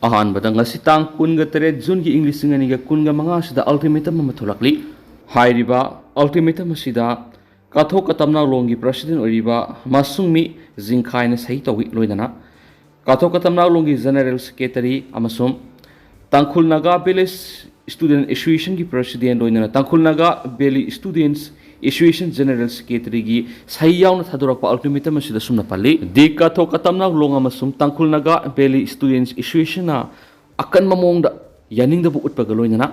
ꯑꯍꯥꯟꯕꯗ ꯉꯁꯤ ꯇꯥꯡ 23 ꯖꯨꯟꯒꯤ ꯏꯪ 2025 ꯁꯤꯗ ꯑꯜꯇꯤꯃꯦꯇꯝ ꯑꯃ ꯊꯣꯛꯂꯛꯂꯤ꯫ ꯍꯥꯏꯔꯤꯕ ꯑꯜꯇꯤꯃꯦꯇꯝ ꯑꯁꯤꯗ ꯀꯥꯊꯣꯛ ꯀꯇꯝꯅꯥꯎꯂꯣꯡꯒꯤ ꯄ꯭ꯔꯁꯤꯗꯦꯟ ꯑꯣꯏꯔꯤꯕ ꯃꯁꯨꯡꯃꯤ ꯖꯤꯡꯈꯥꯏꯅ ꯁꯍꯤ ꯇꯧꯏ, ꯂꯣꯏꯅꯅ ꯀꯥꯊꯣꯛ ꯀꯇꯝꯅꯥꯎꯂꯣꯡꯒꯤ ꯖꯦꯅꯔꯦꯜ ꯁꯦꯀ꯭ꯔꯦꯇꯔꯤ ꯑꯃꯁꯨꯡ ꯇꯥꯡꯈꯨꯜ ꯅꯥꯒꯥ ꯚꯤꯂꯦꯖ ꯁ꯭ꯇꯨꯗꯦꯟꯠ ꯑꯦꯁꯣꯁꯤꯌꯦꯁꯟꯒꯤ ꯄ꯭ꯔꯁꯤꯗꯦꯟꯠ ꯂꯣꯏꯅꯅ Tangkhul Naga valley students association general ꯁꯦꯀ꯭ꯔꯦꯇꯔꯤꯒꯤ ꯁꯍꯤ ꯌꯥꯎꯅ ꯊꯥꯗꯣꯔꯛꯄ ꯑꯜꯇꯤꯃꯦꯇꯝ ꯑꯁꯤꯗ ꯁꯨꯝꯅ ꯄꯜꯂꯤ: ꯗꯤ ꯀꯥꯊꯣꯛ ꯀꯇꯝꯅꯥꯎꯂꯣꯡ ꯑꯃꯁꯨꯡ ꯇꯥꯡꯈꯨꯜ ꯅꯥꯒꯥ ꯚꯦꯂꯤ ꯁ꯭ꯇꯨꯗꯦꯟꯠꯁ ꯑꯦꯁꯣꯁꯤꯌꯦꯁꯟꯅ ꯑꯀꯟꯕ ꯃꯑꯣꯡꯗ ꯌꯥꯅꯤꯡꯗꯕ ꯎꯠꯄꯒ ꯂꯣꯏꯅꯅ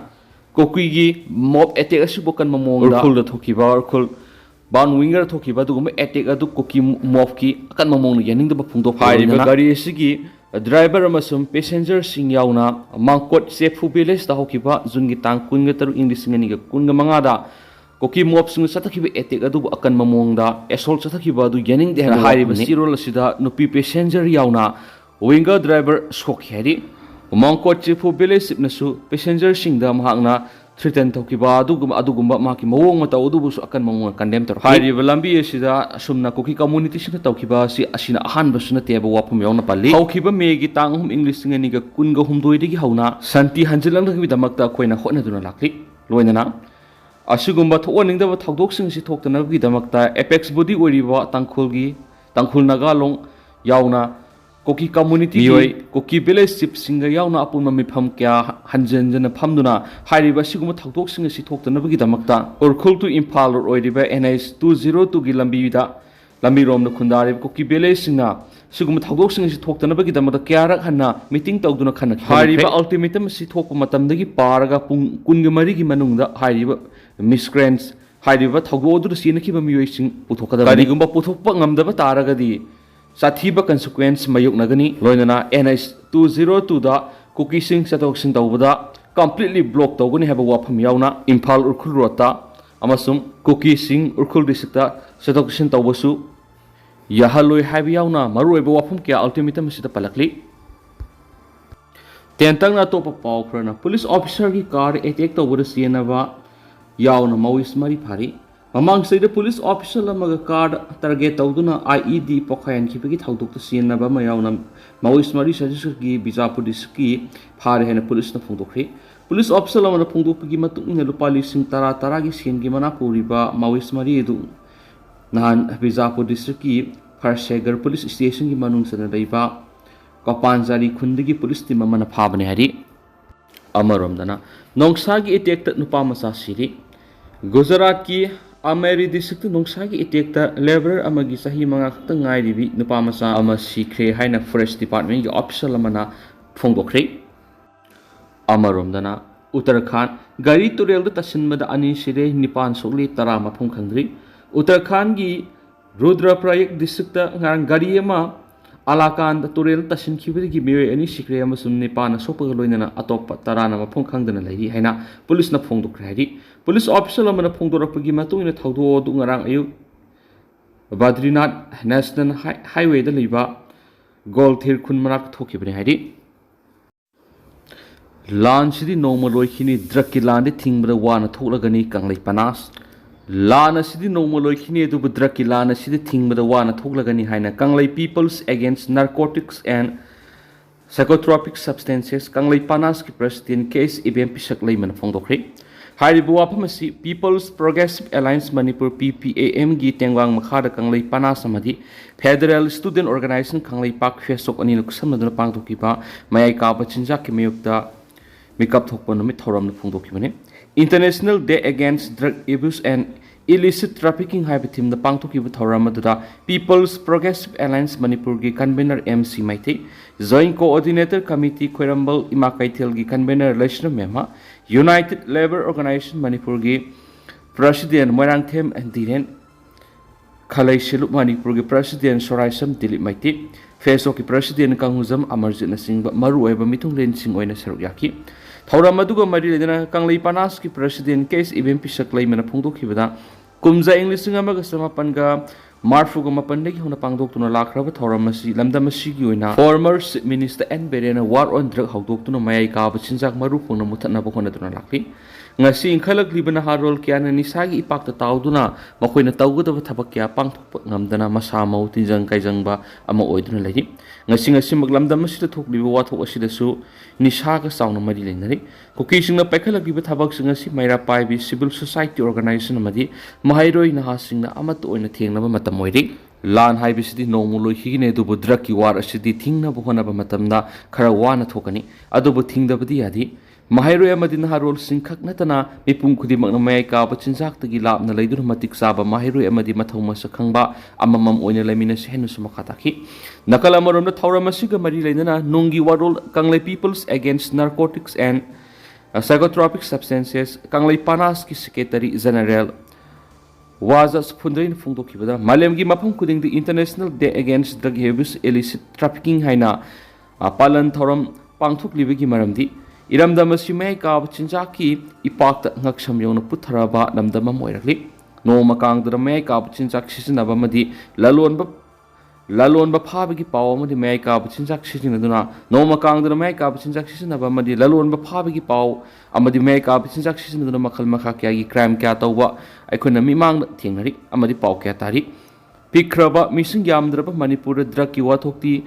ꯀꯣꯀꯤꯒꯤ ꯃꯣꯕ ꯑꯦꯇꯦꯛ ꯑꯁꯤꯕꯨ ꯑꯀꯟꯕ ꯃꯑꯣꯡꯗ ꯎꯔꯈꯨꯜꯗ ꯊꯣꯛꯈꯤꯕ ꯎꯔꯈꯨꯜ ꯕꯥꯎꯟꯋꯤꯡꯒꯔ ꯊꯣꯛꯈꯤꯕ ꯑꯗꯨꯒꯨꯝꯕ ꯑꯦꯇꯦꯛ ꯑꯗꯨ ꯀꯣꯀꯤ ꯃꯣꯕꯀꯤ ꯑꯀꯟꯕ ꯃꯑꯣꯡꯗ ꯌꯥꯅꯤꯡꯗꯕ ꯐꯣꯡꯗꯣꯛꯄ ꯍꯥꯏꯔꯤꯕ ꯒꯥꯔꯤ ꯑꯁꯤꯒꯤ ꯗ꯭ꯔꯥꯏꯚꯔ ꯑꯃꯁꯨꯡ ꯄꯦꯁꯦꯟꯖꯔꯁꯤꯡ ꯌꯥꯎꯅ ꯃꯥꯡꯀꯣꯠ ꯆꯦꯐꯨ ꯚꯤꯂꯦꯖꯇ ꯍꯧꯈꯤꯕ ꯖꯨꯟꯒꯤ ꯇꯥꯡ 23 ꯏꯪ 2025ꯗ ꯀꯣꯀꯤ ꯃꯣꯕꯁꯤꯡꯅ ꯆꯠꯊꯈꯤꯕ ꯑꯦꯇꯦꯛ ꯑꯗꯨꯕꯨ ꯑꯀꯟꯕ ꯃꯑꯣꯡꯗ ꯑꯦꯁꯣꯜꯠ ꯆꯠꯊꯈꯤꯕ ꯑꯗꯨ ꯌꯥꯅꯤꯡꯗꯦ ꯍꯥꯏꯅ ꯍꯥꯏꯔꯤꯕ ꯆꯤꯔꯣꯜ ꯑꯁꯤꯗ ꯅꯨꯄꯤ ꯄꯦꯁꯦꯟꯖꯔ ꯌꯥꯎꯅ ꯋꯤꯡꯒꯔ ꯗ꯭ꯔꯥꯏꯚꯔ ꯁꯣꯛꯈꯤ ꯍꯥꯏꯔꯤ꯫ ꯃꯥꯡꯀꯣꯠ ꯆꯦꯐꯨ ꯚꯤꯂꯦꯖ ꯆꯤꯞꯅꯁꯨ ꯄꯦꯁꯦꯟꯖꯔꯁꯤꯡꯗ ꯃꯍꯥꯛꯅ ꯊ꯭ꯔꯤꯇꯟ ꯇꯧꯈꯤꯕ ꯑꯗꯨꯒꯨꯝꯕ ꯃꯍꯥꯛꯀꯤ ꯃꯑꯣꯡ ꯃꯇꯧ ꯑꯗꯨꯕꯨꯁꯨ ꯑꯀꯟꯕ ꯃꯑꯣꯡꯗ ꯀꯟꯗꯦꯝ ꯇꯧꯔꯛꯈꯤ꯫ ꯍꯥꯏꯔꯤꯕ ꯂꯝꯕꯤ ꯑꯁꯤꯗ ꯑꯁꯨꯝꯅ ꯀꯣꯀꯤ ꯀꯝꯃꯨꯅꯤꯇꯤꯁꯤꯡꯅ ꯇꯧꯈꯤꯕ ꯑꯁꯤꯅ ꯑꯍꯥꯟꯕꯁꯨ ꯅꯠꯇꯦ ꯍꯥꯏꯕ ꯋꯥꯐꯝ ꯌꯥꯎꯅ ꯄꯜꯂꯤ꯫ ꯍꯧꯈꯤꯕ ꯃꯦꯒꯤ ꯇꯥꯡ 3 ꯏꯪ 2025ꯗꯒꯤ ꯍꯧꯅ ꯁꯥꯟꯇꯤ ꯍꯟꯖꯤꯜꯂꯛꯅꯕꯒꯤꯗꯃꯛꯇ ꯑꯩꯈꯣꯏꯅ ꯍꯣꯠꯅꯗꯨꯅ ꯂꯥꯛꯂꯤ, ꯂꯣꯏꯅꯅ ꯑꯁꯤꯒꯨꯝꯕ ꯊꯣꯛꯍꯟꯅꯤꯡꯗꯕ ꯊꯧꯗꯣꯛꯁꯤꯡ ꯑꯁꯤ ꯊꯣꯛꯇꯅꯕꯒꯤꯗꯃꯛꯇ ꯑꯦꯄꯦꯛꯁ ꯕꯣꯗꯤ ꯑꯣꯏꯔꯤꯕ ꯇꯥꯡꯈꯨꯜ ꯅꯥꯒꯥꯂꯣꯡ ꯌꯥꯎꯅ ꯀꯣꯀꯤ ꯀꯝꯃꯨꯅꯤꯇꯤ ꯃꯤꯑꯣꯏ ꯀꯣꯀꯤ ꯚꯤꯂꯦꯖ ꯆꯤꯞꯁꯤꯡꯒ ꯌꯥꯎꯅ ꯑꯄꯨꯟꯕ ꯃꯤꯐꯝ ꯀꯌꯥ ꯍꯟꯖꯤꯟ ꯐꯝꯗꯨꯅ ꯍꯥꯏꯔꯤꯕ ꯑꯁꯤꯒꯨꯝꯕ ꯊꯧꯗꯣꯛꯁꯤꯡ ꯑꯁꯤ ꯊꯣꯛꯇꯅꯕꯒꯤꯗꯃꯛꯇ ꯎꯔꯈꯨꯜ ꯇꯨ ꯏꯝꯐꯥꯜ ꯔꯣꯗ ꯑꯣꯏꯔꯤꯕ NH 202ꯒꯤ ꯂꯝꯕꯤꯔꯣꯝꯗ ꯈꯨꯟꯗꯥꯔꯤꯕ ꯀꯣꯀꯤ ꯚꯤꯂꯦꯖꯁꯤꯡꯅ ꯑꯁꯤꯒꯨꯝꯕ ꯊꯧꯗꯣꯛꯁꯤꯡ ꯑꯁꯤ ꯊꯣꯛꯇꯅꯕꯒꯤꯗꯃꯛꯇ ꯀꯌꯥꯔꯛ ꯍꯟꯅ ꯃꯤꯇꯤꯡ ꯇꯧꯗꯨꯅ ꯈꯟꯅꯈꯤ꯫ ꯍꯥꯏꯔꯤꯕ ꯑꯜꯇꯤꯃꯦꯇꯝ ꯑꯁꯤ ꯊꯣꯛꯄ ꯃꯇꯝꯗꯒꯤ ꯄꯥꯔꯒ ꯄꯨꯡ 24ꯒꯤ ꯃꯅꯨꯡꯗ ꯍꯥꯏꯔꯤꯕ ꯃꯤꯁꯀ꯭ꯔꯦꯟꯁ ꯍꯥꯏꯔꯤꯕ ꯊꯧꯗꯣꯛ ꯑꯗꯨꯗ ꯆꯦꯟꯅꯈꯤꯕ ꯃꯤꯑꯣꯏꯁꯤꯡ ꯄꯨꯊꯣꯛꯀꯗꯕꯅꯤ꯫ ꯀꯔꯤꯒꯨꯝꯕ ꯄꯨꯊꯣꯛꯄ ꯉꯝꯗꯕ ꯇꯥꯔꯒꯗꯤ ꯁꯥꯊꯤꯕ ꯀꯟꯁꯤꯀ꯭ꯋꯦꯟꯁ ꯃꯥꯌꯣꯛꯅꯒꯅꯤ, ꯂꯣꯏꯅꯅ NH 202ꯗ ꯀꯨꯀꯤꯁꯤꯡ ꯆꯠꯊꯣꯛ ꯆꯠꯁꯤꯟ ꯇꯧꯕꯗ ꯀꯝꯄ꯭ꯂꯤꯠꯂꯤ ꯕ꯭ꯂꯣꯛ ꯇꯧꯒꯅꯤ ꯍꯥꯏꯕ ꯋꯥꯐꯝ ꯌꯥꯎꯅ ꯏꯝꯐꯥꯜ-ꯎꯔꯈꯨꯜ ꯔꯣꯗꯇ ꯑꯃꯁꯨꯡ ꯀꯨꯀꯤꯁꯤꯡ ꯎꯔꯈꯨꯜ ꯗꯤꯁꯇ꯭ꯔꯤꯛꯇ ꯆꯠꯊꯣꯛ ꯆꯠꯁꯤꯟ ꯇꯧꯕꯁꯨ ꯌꯥꯍꯜꯂꯣꯏ ꯍꯥꯏꯕ ꯌꯥꯎꯅ ꯃꯔꯨꯑꯣꯏꯕ ꯋꯥꯐꯝ ꯀꯌꯥ ꯑꯜꯇꯤꯃꯦꯇꯝ ꯑꯁꯤꯗ ꯄꯜꯂꯛꯂꯤ꯫ ꯇꯦꯟꯇꯛꯅ ꯑꯇꯣꯞꯄ ꯄꯥꯎ ꯈꯔꯅ ꯄꯨꯂꯤꯁ ꯑꯣꯐꯤꯁꯔꯒꯤ ꯀꯥꯔ ꯑꯦꯇꯦꯛ ꯇꯧꯕꯗ ꯆꯦꯟꯅꯕ ꯌꯥꯎꯅ ꯃꯥꯋꯣꯏꯁ ꯃꯔꯤ ꯐꯥꯔꯤ꯫ ꯃꯃꯥꯡ ꯆꯍꯤꯗ ꯄꯨꯂꯤꯁ ꯑꯣꯐꯤꯁꯔ ꯑꯃꯒ ꯀꯥꯔꯗ ꯇꯥꯔꯒꯦꯠ ꯇꯧꯗꯨꯅ IED ꯄꯣꯈꯥꯏꯍꯟꯈꯤꯕꯒꯤ ꯊꯧꯗꯣꯛꯇ ꯆꯦꯟꯅꯕ ꯑꯃ ꯌꯥꯎꯅ ꯃꯥꯋꯣꯏꯁ ꯃꯔꯤ ꯆꯠꯊꯈꯤꯕꯒꯤ ꯕꯤꯖꯥꯄꯨꯔ ꯗꯤꯁꯇ꯭ꯔꯤꯛꯀꯤ ꯐꯥꯔꯦ ꯍꯥꯏꯅ ꯄꯨꯂꯤꯁꯅ ꯐꯣꯡꯗꯣꯛꯈ꯭ꯔꯤ꯫ ꯄꯨꯂꯤꯁ ꯑꯣꯐꯤꯁꯔ ꯑꯃꯅ ꯐꯣꯡꯗꯣꯛꯄꯒꯤ ꯃꯇꯨꯡ ꯏꯟꯅ ꯂꯨꯄꯥ ꯂꯤꯁꯤꯡ ꯇꯔꯥꯒꯤ ꯁꯦꯟꯒꯤ ꯃꯅꯥ ꯄꯨꯔꯤꯕ ꯃꯥꯋꯣꯏꯁ ꯃꯔꯤ ꯑꯗꯨ ꯅꯍꯥꯟ ꯕꯤꯖꯥꯄꯨꯔ ꯗꯤꯁꯇ꯭ꯔꯤꯛꯀꯤ ꯐꯔꯁꯦꯒꯔ ꯄꯨꯂꯤꯁ ꯁ꯭ꯇꯦꯁꯟꯒꯤ ꯃꯅꯨꯡ ꯆꯟꯅ ꯂꯩꯕ ꯀꯣꯄꯥꯟꯖꯥꯔꯤ ꯈꯨꯟꯗꯒꯤ ꯄꯨꯂꯤꯁ ꯇꯤꯝ ꯑꯃꯅ ꯐꯥꯕꯅꯤ ꯍꯥꯏꯔꯤ꯫ ꯑꯃꯔꯣꯝꯗꯅ ꯅꯣꯡꯁꯥꯒꯤ ꯑꯦꯇꯦꯛꯇ ꯅꯨꯄꯥ ꯃꯆꯥ ꯁꯤꯔꯤ꯫ ꯒꯨꯖꯔꯥꯠꯀꯤ ꯑꯃꯦꯔꯤ ꯗꯤꯁꯇ꯭ꯔꯤꯛꯇ ꯅꯣꯡꯁꯥꯒꯤ ꯑꯦꯇꯦꯛꯇ ꯂꯦꯕꯔꯔ ꯑꯃꯒꯤ ꯆꯍꯤ 5 ꯈꯛꯇ ꯉꯥꯏꯔꯤꯕꯤ ꯅꯨꯄꯥ ꯃꯆꯥ ꯑꯃ ꯁꯤꯈ꯭ꯔꯦ ꯍꯥꯏꯅ ꯐꯣꯔꯦꯁꯠ ꯗꯤꯄꯥꯔꯠꯃꯦꯟꯠꯀꯤ ꯑꯣꯐꯤꯁꯤꯌꯦꯜ ꯑꯃꯅ ꯐꯣꯡꯗꯣꯛꯈ꯭ꯔꯦ꯫ ꯑꯃꯔꯣꯝꯗꯅ ꯎꯠꯇꯔꯈꯥꯟꯗ ꯒꯥꯔꯤ ꯇꯨꯔꯦꯜꯗ ꯇꯥꯁꯤꯟꯕꯗ 2 ꯁꯤꯔꯦ, 9 ꯁꯣꯛꯂꯤ, 10 ꯃꯐꯝ ꯈꯪꯗ꯭ꯔꯤ꯫ ꯎꯠꯇꯔꯈꯥꯟꯗꯒꯤ ꯔꯨꯗ꯭ꯔꯄ꯭ꯔꯌꯥꯒ ꯗꯤꯁꯇ꯭ꯔꯤꯛꯇ ꯉꯔꯥꯡ ꯒꯥꯔꯤ ꯑꯃ ꯑꯂꯥꯀꯥꯟꯗ ꯇꯨꯔꯦꯜꯗ ꯇꯥꯁꯤꯟꯈꯤꯕꯗꯒꯤ ꯃꯤꯑꯣꯏ 2 ꯁꯤꯈ꯭ꯔꯦ ꯑꯃꯁꯨꯡ 9 ꯁꯣꯛꯄꯒ ꯂꯣꯏꯅꯅ ꯑꯇꯣꯞꯄ 10ꯅ ꯃꯐꯝ ꯈꯪꯗꯅ ꯂꯩꯔꯤ ꯍꯥꯏꯅ ꯄꯨꯂꯤꯁꯅ ꯐꯣꯡꯗꯣꯛꯈ꯭ꯔꯦ ꯍꯥꯏꯔꯤ꯫ ꯄꯨꯂꯤꯁ ꯑꯣꯐꯤꯁꯔ ꯑꯃꯅ ꯐꯣꯡꯗꯣꯔꯛꯄꯒꯤ ꯃꯇꯨꯡ ꯏꯟꯅ ꯊꯧꯗꯣꯛ ꯑꯗꯨ ꯉꯔꯥꯡ ꯑꯌꯨꯛ ꯕꯗ꯭ꯔꯤꯅꯥꯊ ꯅꯦꯁꯅꯦꯜ ꯍꯥꯏꯋꯦꯗ ꯂꯩꯕ ꯒꯣꯜꯊꯤꯔ ꯈꯨꯟ ꯃꯅꯥꯛꯇ ꯊꯣꯛꯈꯤꯕꯅꯤ ꯍꯥꯏꯔꯤ꯫ ꯂꯥꯟꯁꯤꯗꯤ ꯅꯣꯡꯃ ꯂꯣꯏꯈꯤꯅꯤ, ꯗ꯭ꯔꯒꯀꯤ ꯂꯥꯟꯗꯤ ꯊꯤꯡꯕꯗ ꯋꯥꯅ ꯊꯣꯛꯂꯒꯅꯤ ꯀꯪꯂꯩꯄꯅꯥꯁ꯫ ꯂꯥꯟ ꯑꯁꯤꯗꯤ ꯅꯣꯡꯃ ꯂꯣꯏꯈꯤꯅꯤ ꯑꯗꯨꯕꯨ ꯗ꯭ꯔꯒꯀꯤ ꯂꯥꯟ ꯑꯁꯤꯗꯤ ꯊꯤꯡꯕꯗ ꯋꯥꯅ ꯊꯣꯛꯂꯒꯅꯤ ꯍꯥꯏꯅ ꯀꯪꯂꯩ ꯄꯤꯄꯜꯁ ꯑꯦꯒꯦꯟꯁꯠ ꯅꯥꯔꯀꯣꯇꯤꯛꯁ ꯑꯦꯟड ꯁꯥꯏꯀꯣꯇ꯭ꯔꯣꯄꯤꯛ ꯁꯕꯁꯇꯦꯟꯁꯦꯁ ꯀꯪꯂꯩꯄꯅꯥꯁꯀꯤ ꯄ꯭ꯔꯁꯤꯗꯦꯟꯠ ꯀꯦ.ꯑꯦꯁ. ꯏꯕꯦꯝꯄꯤꯁꯛ ꯂꯩꯃꯅ ꯐꯣꯡꯗꯣꯛꯈ꯭ꯔꯦ꯫ ꯍꯥꯏꯔꯤꯕ ꯋꯥꯐꯝ ꯑꯁꯤ ꯄꯤꯄꯜꯁ ꯄ꯭ꯔꯣꯒ꯭ꯔꯦꯁꯤꯚ ꯑꯦꯂꯥꯏꯟꯁ ꯃꯅꯤꯄꯨꯔ (PPAM)ꯒꯤ ꯇꯦꯡꯕꯥꯡ ꯃꯈꯥꯗ ꯀꯪꯂꯩꯄꯅꯥꯁ ꯑꯃꯗꯤ ꯐꯦꯗꯔꯦꯜ ꯁ꯭ꯇꯨꯗꯦꯟꯠ ꯑꯣꯔꯒꯅꯥꯏꯖꯦꯁꯟ ꯀꯪꯂꯩꯄꯥꯛ (ꯐꯦꯁꯣꯛ) ꯑꯅꯤꯅ ꯈꯨꯠꯁꯝꯅꯗꯨꯅ ꯄꯥꯡꯊꯣꯛꯈꯤꯕ ꯃꯌꯥꯏ ꯀꯥꯕ ꯆꯤꯟꯖꯥꯛꯀꯤ ꯃꯥꯌꯣꯛꯇ ꯃꯤꯀꯞ ꯊꯣꯛꯄ ꯅꯨꯃꯤꯠ ꯊꯧꯔꯝꯗ ꯐꯣꯡꯗꯣꯛꯈꯤꯕꯅꯤ꯫ ꯏꯟꯇꯔꯅꯦꯁꯅꯦꯜ ꯗꯦ ꯑꯦꯒꯦꯟꯁꯠ ꯗ꯭ꯔꯒ ꯑꯦꯕ꯭ꯌꯨꯖ ꯑꯦꯟꯗ ꯏꯂꯤꯁꯤꯠ ꯇ꯭ꯔꯥꯐꯤꯀꯤꯡ ꯍꯥꯏꯕ ꯊꯤꯝꯗ ꯄꯥꯡꯊꯣꯛꯈꯤꯕ ꯊꯧꯔꯝ ꯑꯗꯨꯗ ꯄꯤꯄꯜꯁ ꯄ꯭ꯔꯣꯒ꯭ꯔꯦꯁꯤꯚ ꯑꯦꯂꯥꯏꯟꯁ ꯃꯅꯤꯄꯨꯔꯒꯤ convener M.C. Meitei, joint coordinator committee Khwairamband ꯏꯃꯥ ꯀꯩꯊꯦꯜꯒꯤ ꯀꯟꯚꯦꯅꯔ ꯂꯩꯁ꯭ꯔꯝ ꯃꯦꯝꯃ, ꯌꯨꯅꯥꯏꯇꯦꯗ ꯂꯦꯕꯔ ꯑꯣꯔꯒꯅꯥꯏꯖꯦꯁꯟ ꯃꯅꯤꯄꯨꯔꯒꯤ ꯄ꯭ꯔꯁꯤꯗꯦꯟꯠ ꯃꯣꯏꯔꯥꯡꯊꯦꯝ ꯙꯤꯔꯦꯟ, ꯈꯂꯩ ꯁꯤꯂꯨꯞ ꯃꯅꯤꯄꯨꯔꯒꯤ ꯄ꯭ꯔꯁꯤꯗꯦꯟꯠ ꯁꯣꯔꯥꯏꯁꯝ ꯗꯤꯂꯤꯞ ꯃꯩꯇꯩ, ꯐꯦꯁꯣꯛꯀꯤ ꯄ꯭ꯔꯁꯤꯗꯦꯟꯠ ꯀꯪꯍꯨꯖꯝ ꯑꯃꯔꯖꯤꯠꯅꯆꯤꯡꯕ ꯃꯔꯨꯑꯣꯏꯕ ꯃꯤꯊꯨꯡꯂꯦꯟꯁꯤꯡ ꯑꯣꯏꯅ ꯁꯔꯨꯛ ꯌꯥꯈꯤ꯫ ꯊꯧꯔꯝ ꯑꯗꯨꯒ ꯃꯔꯤ ꯂꯩꯅꯅ ꯀꯪꯂꯩꯄꯅꯥꯁꯀꯤ ꯄ꯭ꯔꯁꯤꯗꯦꯟꯠ ꯀꯦ.ꯑꯦꯁ. ꯏꯕꯦꯝꯄꯤꯁꯛ ꯂꯩꯃꯅ ꯐꯣꯡꯗꯣꯛꯈꯤꯕꯗ ꯀꯨꯝꯖꯥ ꯏꯪ 1995 ꯃꯥꯔꯐꯨꯒ ꯃꯥꯄꯟꯗꯒꯤ ꯍꯧꯅ ꯄꯥꯡꯊꯣꯛꯇꯨꯅ ꯂꯥꯛꯈ꯭ꯔꯕ ꯊꯧꯔꯝ ꯑꯁꯤ ꯂꯝꯗꯝ ꯑꯁꯤꯒꯤ ꯑꯣꯏꯅ ꯐꯣꯔꯃꯔ ꯆꯤꯐ ꯃꯤꯅꯤꯁꯇꯔ ꯑꯦꯟ ꯕꯦꯔꯦꯟꯅ ꯋꯥꯔ ꯑꯣꯟ ꯗ꯭ꯔꯒ ꯍꯧꯗꯣꯛꯇꯨꯅ ꯃꯌꯥꯏ ꯀꯥꯕ ꯆꯤꯟꯖꯥꯛ ꯃꯔꯨ ꯐꯪꯅ ꯃꯨꯊꯠꯅꯕ ꯍꯣꯠꯅꯗꯨꯅ ꯂꯥꯛꯂꯤ ngasi inkhalakliba naharol kya na nisagi ipakta tauduna makoina tawgadaba thabak kya pangthokpa ngamdana masa mau tinjang kaijangba ama oiduna lei ngasi maglamdam masida thokliba wathok asidasu nisaga sauna mari leinari Kuki singna paikhalakliba thabak singasi maira paibi civil society organization amadi mahairoi naha singna amato oina thengnaba matam oiri lan haibisidi nomu loihigine dubu drug ki war asidi thingna bohonaba matamda khara wana thokani adubu thingdabadi yadi Mahairoi amadi naharol singkhak natana mipum khudimagna mayai kaaba chinjaktagi lapna leiduna matik saba mahairoi amadi mathau masa khangba amamam oina lemina sehnu sumakhataki nakala maromna thauram asiga mari leidana nungi warol kanglei peoples against narcotics and psychotropic substances kanglei panas ki secretary general was fundrein phungdokibada malemgi mafam khuding the international day against drug abuse illicit trafficking haina palan thauram pangthok libegi maramdi Iramdamasi may kaab chinjaki ipakta ngaksam yong na putharaba namdama moirakli. No makang dra may kaab chinjak sisinaba madi lalon ba phabigi paw madi may kaab chinjak sisinaduna. No makang dra may kaab chinjak sisinaba madi lalon ba phabigi paw amadi may kaab chinjak sisinaduna makal makha kya gi crime kya tawba aikona mimang thingnari amadi paw kya tari. Pikraba mising yamdraba Manipur drug ki wathokti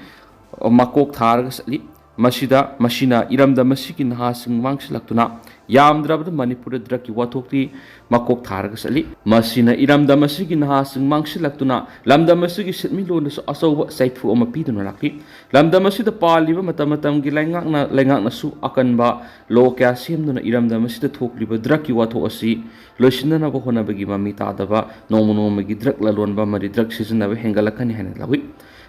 makok tharga sali. Masina iramda masiki nahasing mangsilaktuna yamdrabda Manipur drug ki wathokti makok tharga sali masina iramda masiki nahasing mangsilaktuna lamda masiki sitmi lonasu asoba saitfu ama piduna lakli lamda masida paliba matamatam gi lengakna su akanba lo kya semduna iramda masida thokliba drug ki wathok asi loisinna ba hona bagi mami tadaba nomo gi drug lalonba mari drug season ba hengalakani hana lawi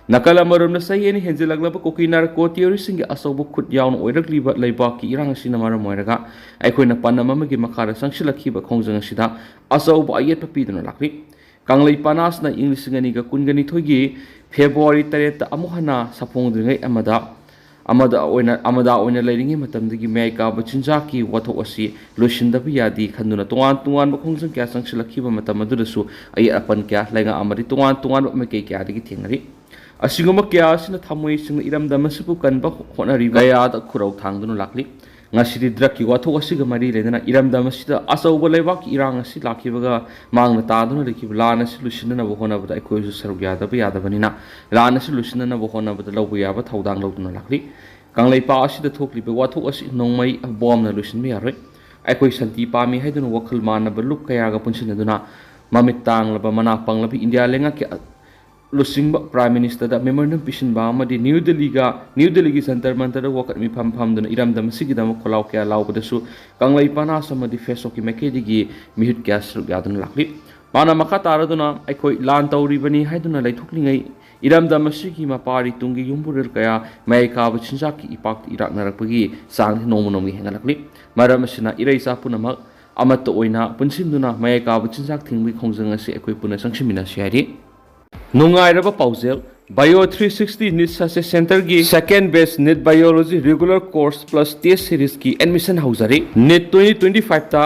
Nakala marum na sayi ni henzi laglaba Kuki narcotics singi asobo khut yawn oirakliba leibaki irang asina maram oiraga aikhoina panama magi makhara sangsilakhiba khongjang asida asobo ayet papiduna lakli kanglei panas na english ngani ga kungani thogi February 3 ta amuhana sapongdringai amada oina leiringi matamdagi mai ka bachinjaki wathok asi loisindabi yadi khanduna tungan khongjang kya sangsilakhiba matam adudasu ay apan kya lainga amari tungan ma kei kya digi thengari Asiguma kya asina thamoi sing iramda masipu kanba honari gaya da khurau thangdunu lakli ngasidi drug ki wathok asiga mari ledana iramda masida asauba leibak irang asi lakhibaga mangna taduna lekib lana solution na bohona bada ekoi su sarug yadabanina lana solution na bohona bada lobu yaba thaudang loduna lakli kanglei pa asida thokli be wathok asi nongmai bomb na lusin mi aroi ekoi santi pami haiduna wakhal mana baluk kaya ga punsinaduna mamit tang laba mana panglabi india lenga ki Lusingba Prime Minister da memorandum pishin ba amadi New Delhi gi Santar Mantar wakat mi pham duna iramda masigi da kholau kya laubasu kanglai pana samadi feso ki mekedi gi mihut kya sru yadun lakli mana makha taraduna aikoi lan tauri bani haiduna laithoklingai iramda masigi mapari tungi yumburil kaya mai ka bachinja ki ipak irak narakpagi sang nomonomi hengalakli maramasina iraisa punamak amato oina punsimduna mai ka bachinja thingbi khongjang ase aikoi puna sangsimina shari Nungairaba Pausel Bio 360 NEET Success Center ki second best NEET Biology regular course plus test series ki admission hauzari NEET 2025 ta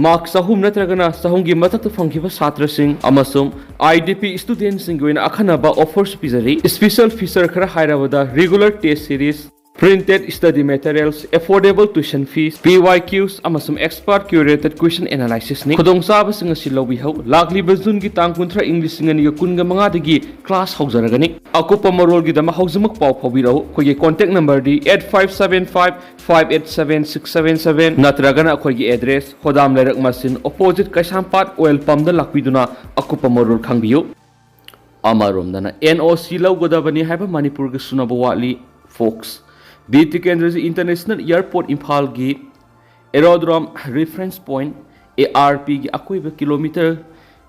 marks sahum natragana sahumgi matak fangkiba satra sing amasum IDP students sing goina akhanaba offers pizari special feature khara hairabada regular test series Printed study materials, affordable tuition fees, PYQs, amasum expert curated question analysis ni. Kudong saba singa silawi hau, lakli bazun ki tang kuntra English singa niga kunga mga digi class hauzaragani. Ako pamarol ki dama hauzumak pau pawiraw, kuya contact number di 8575-587-677 natragana ako ki address, Hodam Lerak Masin, opposite Kaisampat Oil Palm da lakbiduna ako pamarol kang biyo. Amarom dana NOC law godabani haiba Manipur ka sunabawali folks. BT Kendra International Airport Imphal gi Aerodrome Reference Point ARP gi akoiba kilometer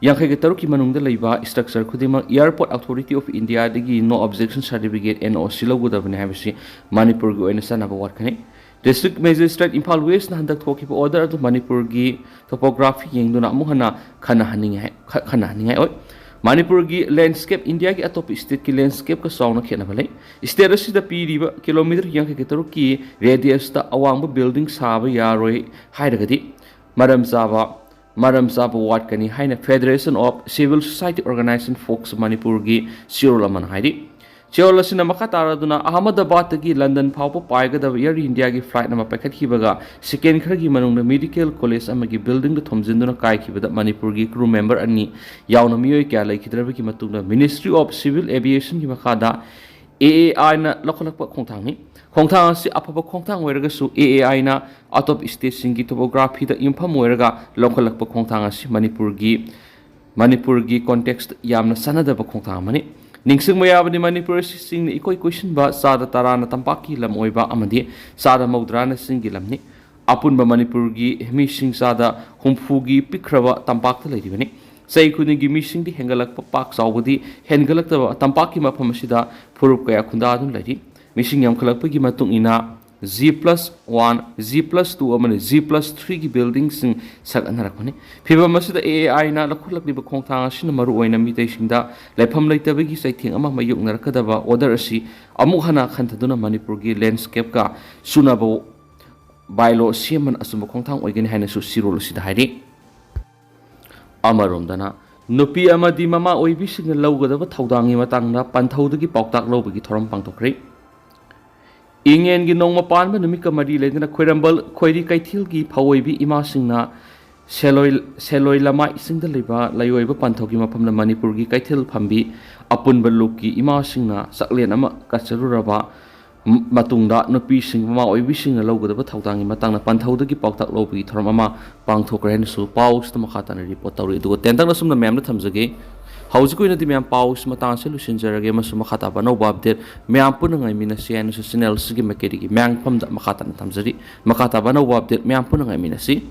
yankai ga taruki manungda leiba structure khudima Airport Authority of India digi no objection certificate NOC logudabani habisi Manipur gi oina sanaba watkani District Magistrate Imphal West na handak thokiba order to Manipur gi topography yengduna amuhana khana haningai oi Manipur ki landscape India ki atop state ki landscape ka sauna khena bale state asida piriba kilometer yang ke taru ki radius ta awang ba building saba yaroi hairagadi maram saba maram chapa watkani haina Federation of Civil Society Organization Folks Manipur gi Cyril Aman hairi Chirol asina makataraduna Ahmedabad gi London phawpa paigada Air India gi flight nama paikhatkibaga second khargi manungna medical college amagi building da thomjinduna kaikhibada Manipur gi crew member ani yauna miyoi kya laikhidrabagi matungna Ministry of Civil Aviation gi makada AAI na lokholakpa khongthangni khongthang asi apaba khongthang oiraga su AAI na atop state singi topography da infam oiraga lokholakpa khongthang asi Manipur gi context yamna sanadaba khongthang mani Ningsing mayabani Manipur sing ikoi question ba sada tarana tampaki lam oiba amadi sada maudrana singi lamni apunba Manipur gi mi sing sada humfu gi pikraba tampak ta leiribani sei khuni gi mi sing di hengalak pak sawbudi hengalak ta tampaki mafam asida phurup kaya khunda dun leiri mi sing yam khalak gi matung ina Z+1 Z+2 amani Z+3 gi buildings sing sak anarakmani phiba masida AI na lakhulak liba khongthang asina maru oina mitei singda lepham leitabagi saithing ama mayuk narakadaba order asi amuk hana khantaduna Manipur gi landscape ka sunabo bailo siaman asuma khongthang oigani haina su sirol sida hairi amaromdana nupi amadi mama oibi sing lawgadaba thawdangi matangna panthaudagi pauktak lobagi thoram pangtokre Ingen gi nong mapan ba numik kamari ledna khoirambal khoiri kaithil gi phawoi ima singna seloi lama isingda leba layoi ba panthogi mapam na Manipur gi kaithil phambi apun baluk gi ima singna saklen ama kacharuraba matungda nupi sing ma oibi singna lawgada thawtangi matangna panthoda gi pawtak lobi thoram ama pangthokren su paus tama khatana report tawri du tentang na sumna mem na thamjage Hausi ko inati miyang paus matang solution jarage masu makata ba no babder miyang puno ngay minasi ano sa sinel sige makirigi miyang pamda makata na tamzari makata ba no babder miyang puno ngay minasi